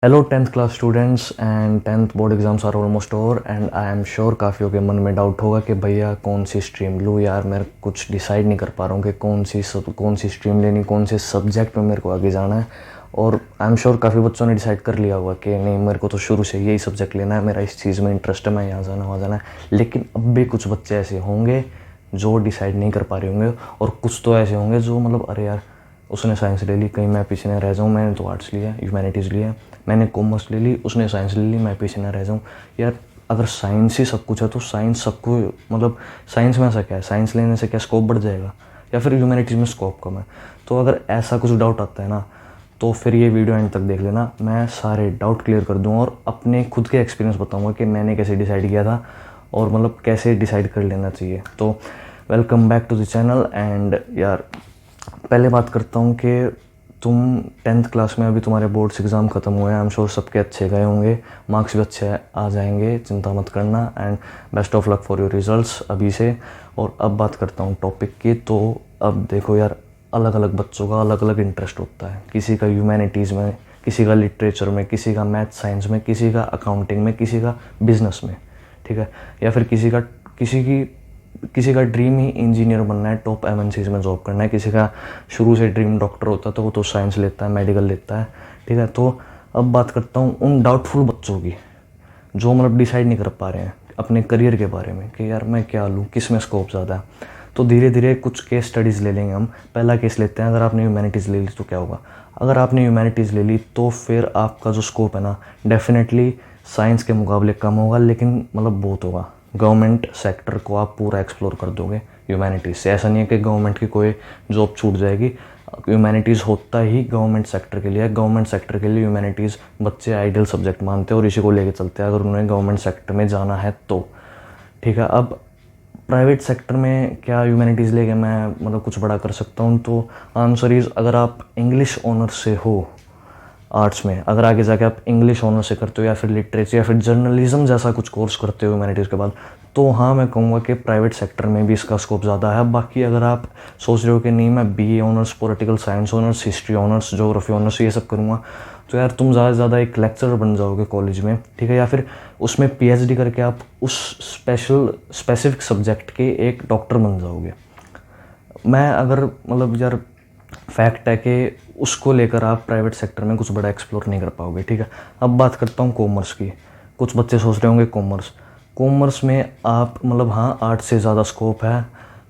Hello tenth class students and tenth board exams are almost over and I am sure काफ़ियों के मन में doubt होगा कि भैया कौन सी स्ट्रीम लूँ यार। मैं कुछ डिसाइड नहीं कर पा रहा हूँ कि कौन सी स्ट्रीम लेनी, कौन से सब्जेक्ट में मेरे को आगे जाना है। और आई एम श्योर काफ़ी बच्चों ने डिसाइड कर लिया होगा कि नहीं, मेरे को तो शुरू से यही सब्जेक्ट लेना है, मेरा इस चीज़ में इंटरेस्ट है, मैं यहाँ जाना वहाँ जाना है। लेकिन अब भी कुछ बच्चे ऐसे होंगे जो डिसाइड नहीं कर पा रहे होंगे, और कुछ तो ऐसे होंगे जो मतलब अरे यार उसने साइंस ले ली, कहीं मैं पीछे न रह जाऊँ, मैंने तो आर्ट्स लिया, ह्यूमैनिटीज़ लिया, मैंने कॉमर्स ले ली, उसने साइंस ले ली, मैं पीछे न रह जाऊँ। यार अगर साइंस ही सब कुछ है तो साइंस सबको मतलब साइंस में ऐसा क्या है, साइंस लेने से क्या स्कोप बढ़ जाएगा, या फिर ह्यूमैनिटीज़ में स्कोप कम है। तो अगर ऐसा कुछ डाउट आता है ना, तो फिर ये वीडियो एंड तक देख लेना, मैं सारे डाउट क्लियर कर दूँगा और अपने खुद के एक्सपीरियंस बताऊँगा कि मैंने कैसे डिसाइड किया था और मतलब कैसे डिसाइड कर लेना चाहिए। तो welcome back to the channel. And यार पहले बात करता हूँ कि तुम टेंथ क्लास में अभी तुम्हारे बोर्ड्स एग्ज़ाम ख़त्म हुए हैं। आई एम श्योर सबके अच्छे गए होंगे, मार्क्स भी अच्छे आ जाएंगे, चिंता मत करना। And best of luck for your results अभी से। और अब बात करता हूँ टॉपिक की। तो अब देखो यार, अलग अलग बच्चों का अलग अलग इंटरेस्ट होता है। किसी का ह्यूमैनिटीज़ में, किसी का लिटरेचर में, किसी का मैथ साइंस में, किसी का अकाउंटिंग में, किसी का बिजनेस में, ठीक है। या फिर किसी का ड्रीम ही इंजीनियर बनना है, टॉप एमएनसीज में जॉब करना है। किसी का शुरू से ड्रीम डॉक्टर होता है, तो वो तो साइंस लेता है, मेडिकल लेता है, ठीक है। तो अब बात करता हूँ उन डाउटफुल बच्चों की जो मतलब डिसाइड नहीं कर पा रहे हैं अपने करियर के बारे में कि यार मैं क्या लूँ, किस में स्कोप ज़्यादा है। तो धीरे धीरे कुछ केस स्टडीज़ ले लेंगे हम। पहला केस लेते हैं, अगर आपने ह्यूमैनिटीज़ ले ली तो क्या होगा। अगर आपने ह्यूमैनिटीज़ ले ली तो फिर आपका जो स्कोप है ना, डेफिनेटली साइंस के मुकाबले कम होगा, लेकिन मतलब बहुत होगा। गवर्नमेंट सेक्टर को आप पूरा एक्सप्लोर कर दोगे ह्यूमैनिटीज़ से। ऐसा नहीं है कि गवर्नमेंट की कोई जॉब छूट जाएगी। ह्यूमैनिटीज़ होता ही गवर्नमेंट सेक्टर के लिए है। गवर्नमेंट सेक्टर के लिए ह्यूमैनिटीज़ बच्चे आइडियल सब्जेक्ट मानते हैं और इसी को लेके चलते हैं अगर उन्हें गवर्नमेंट सेक्टर में जाना है तो, ठीक है। अब प्राइवेट सेक्टर में क्या ह्यूमैनिटीज़ लेके मैं मतलब कुछ बड़ा कर सकता हूँ, तो आंसर इज़, अगर आप इंग्लिश ऑनर्स से हो आर्ट्स में, अगर आगे जाके आप इंग्लिश ऑनर्स से करते हो या फिर लिटरेचर या फिर जर्नलिज्म जैसा कुछ कोर्स करते हो ह्यूमैनिटीज़ के बाद, तो हाँ मैं कहूँगा कि प्राइवेट सेक्टर में भी इसका स्कोप ज़्यादा है। बाकी अगर आप सोच रहे हो कि नहीं मैं BA honours, political science honours, history honours, geography honours ये सब करूँगा, तो यार तुम ज़्यादा से ज़्यादा एक लेक्चरर बन जाओगे कॉलेज में, ठीक है। या फिर उसमें पीएचडी करके आप उस स्पेसिफिक सब्जेक्ट के एक डॉक्टर बन जाओगे। मैं अगर मतलब यार फैक्ट है कि उसको लेकर आप प्राइवेट सेक्टर में कुछ बड़ा एक्सप्लोर नहीं कर पाओगे, ठीक है। अब बात करता हूँ कॉमर्स की। कुछ बच्चे सोच रहे होंगे कॉमर्स में आप मतलब हाँ आर्ट्स से ज़्यादा स्कोप है।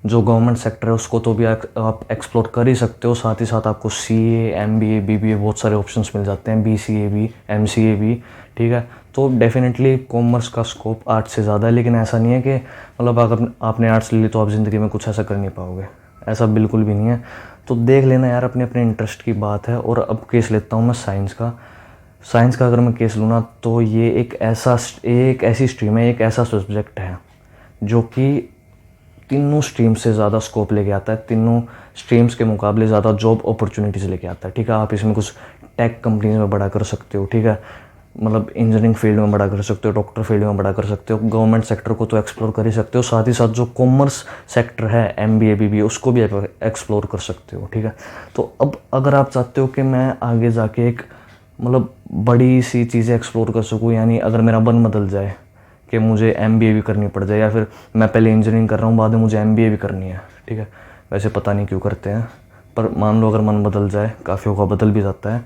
जो गवर्नमेंट सेक्टर है उसको तो भी आप एक्सप्लोर कर ही सकते हो, साथ ही साथ आपको सीए, एमबीए, बीबीए बहुत सारे ऑप्शंस मिल जाते हैं, बीसीए भी, एमसीए भी, ठीक है। तो डेफिनेटली कॉमर्स का स्कोप आर्ट्स से ज़्यादा है। लेकिन ऐसा नहीं है कि मतलब अगर आपने आर्ट्स ले ली तो आप ज़िंदगी में कुछ ऐसा कर नहीं पाओगे, ऐसा बिल्कुल भी नहीं है। तो देख लेना यार, अपने अपने इंटरेस्ट की बात है। और अब केस लेता हूँ मैं साइंस का अगर मैं केस लूँ ना, तो ये एक ऐसी स्ट्रीम है, एक ऐसा सब्जेक्ट है जो कि तीनों स्ट्रीम से ज़्यादा स्कोप लेके आता है, तीनों स्ट्रीम्स के मुकाबले ज़्यादा जॉब अपॉर्चुनिटीज़ लेके आता है, ठीक है। आप इसमें कुछ टेक कंपनीज में बड़ा कर सकते हो, ठीक है। मतलब इंजीनियरिंग फील्ड में बड़ा कर सकते हो, डॉक्टर फील्ड में बड़ा कर सकते हो, गवर्नमेंट सेक्टर को तो एक्सप्लोर कर ही सकते हो, साथ ही साथ जो कॉमर्स सेक्टर है, एमबीए, बीबीए, उसको भी एक्सप्लोर कर सकते हो, ठीक है। तो अब अगर आप चाहते हो कि मैं आगे जाके एक मतलब बड़ी सी चीज़ें एक्सप्लोर कर सकूँ, यानी अगर मेरा मन बदल जाए कि मुझे एमबीए भी करनी पड़ जाए, या फिर मैं पहले इंजीनियरिंग कर रहा हूँ बाद में मुझे एमबीए भी करनी है, ठीक है। वैसे पता नहीं क्यों करते हैं, पर मान लो अगर मन बदल जाए, काफ़ियों का बदल भी जाता है,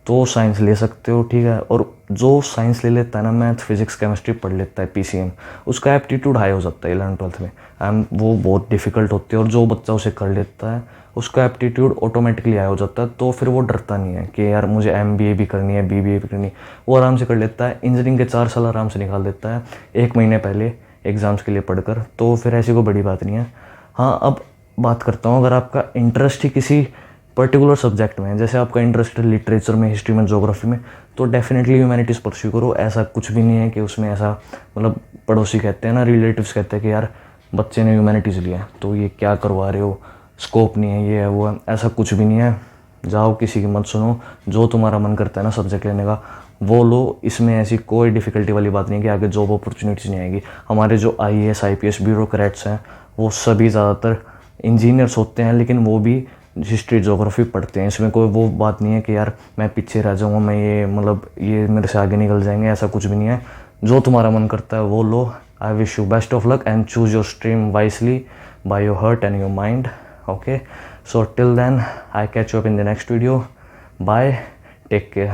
तो साइंस ले सकते हो, ठीक है। और जो साइंस ले लेता है ना, मैथ, फिजिक्स, केमिस्ट्री पढ़ लेता है, पीसीएम, उसका एप्टीट्यूड हाई हो जाता है 11th-12th में। वो बहुत डिफ़िकल्ट होती है, और जो बच्चा उसे कर लेता है उसका एप्टीट्यूड ऑटोमेटिकली हाई हो जाता है। तो फिर वो डरता नहीं है कि यार मुझे एमबीए भी करनी है, बीबीए भी करनी है, वो आराम से कर लेता है। इंजीनियरिंग के 4 साल आराम से निकाल देता है 1 महीने पहले एग्ज़ाम्स के लिए पढ़कर। तो फिर ऐसी कोई बड़ी बात नहीं है। हाँ अब बात करता हूँ, अगर आपका इंटरेस्ट ही किसी पर्टिकुलर सब्जेक्ट में है, जैसे आपका इंटरेस्ट है लिटरेचर में, हिस्ट्री में, ज्योग्राफी में, तो डेफिनेटली ह्यूमैनिटीज़ परस्यू करो। ऐसा कुछ भी नहीं है कि उसमें ऐसा मतलब पड़ोसी कहते हैं ना, रिलेटिव्स कहते हैं कि यार बच्चे ने ह्यूमैनिटीज़ लिया है तो ये क्या करवा रहे हो, स्कोप नहीं है, ये है वो है, ऐसा कुछ भी नहीं है। जाओ, किसी की मत सुनो, जो तुम्हारा मन करता है ना सब्जेक्ट लेने का वो लो। इसमें ऐसी कोई डिफ़िकल्टी वाली बात नहीं है कि आगे जॉब अपॉर्चुनिटीज़ नहीं आएगी। हमारे जो आईएएस, आईपीएस ब्यूरोक्रेट्स हैं वो सभी ज़्यादातर इंजीनियर्स होते हैं, लेकिन वो भी हिस्ट्री ज्योग्राफी पढ़ते हैं। इसमें कोई वो बात नहीं है कि यार मैं पीछे रह जाऊँगा, मैं ये मतलब ये मेरे से आगे निकल जाएंगे, ऐसा कुछ भी नहीं है। जो तुम्हारा मन करता है वो लो। I wish you best of luck and choose your stream wisely by your heart and your mind. Okay, so till then I catch you up in the next video. Bye, take care.